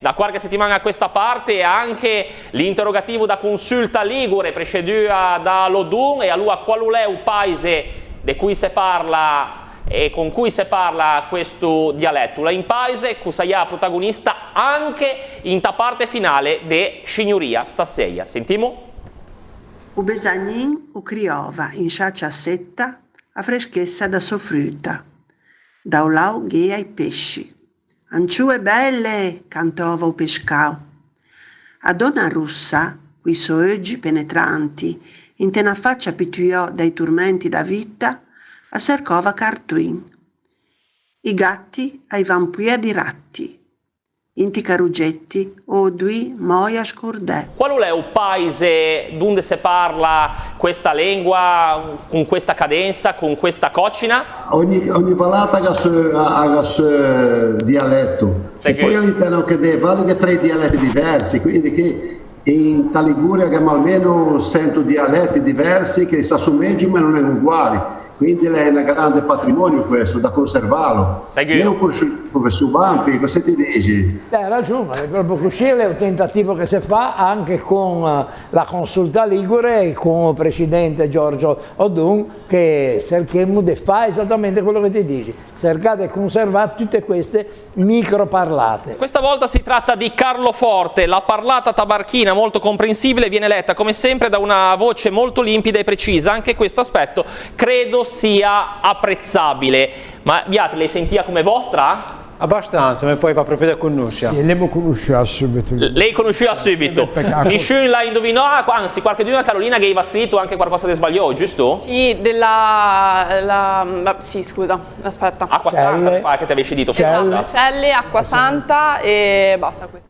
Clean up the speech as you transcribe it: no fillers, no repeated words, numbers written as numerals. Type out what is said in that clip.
Da qualche settimana a questa parte anche l'interrogativo da consulta ligure preceduta da Lodun e allora qual è il paese di cui si parla e con cui si parla questo dialetto. La in paese che sarà protagonista anche in ta parte finale de Signoria stasera. Sentiamo? O besagnin o criova in sciaccia setta a freschezza da soffruta. Da olau ghea i pesci. Anciue belle, cantava o pescao. A donna russa, quei soeggi penetranti, in tena faccia pituiò dai turmenti da vita, a cercova cartuin. I gatti ai vampuia di ratti, inti carugetti o dui moia scordè. Qual è il paese dove si parla questa lingua, con questa cadenza, con questa cocina? Ogni vallata ha il suo dialetto. E poi all'interno che vale tre dialetti diversi, quindi che in Liguria abbiamo almeno 100 dialetti diversi che si assomigliano ma non sono uguali. Quindi è un grande patrimonio questo, da conservarlo. Io professor Vampi, cosa ti dici? Hai ragione, è proprio così, è un tentativo che si fa anche con la consulta ligure e con il presidente Giorgio Odun, che cerchiamo di fare esattamente quello che ti dici, cercare di conservare tutte queste micro parlate. Questa volta si tratta di Carlo Forte, la parlata tabarchina molto comprensibile viene letta come sempre da una voce molto limpida e precisa, anche questo aspetto credo sia apprezzabile. Ma Beate, lei sentiva come vostra? Abbastanza, ma poi va proprio da conoscere. Sì, lei conosceva subito. Lei conosceva subito. Nessuno la indovinò, anzi qualcuno, Carolina, che aveva scritto anche qualcosa che sbagliò, giusto? Sì, sì, scusa, aspetta. Acqua Santa, che ti avevi detto. Esatto, Celle, Acqua Santa e basta questo.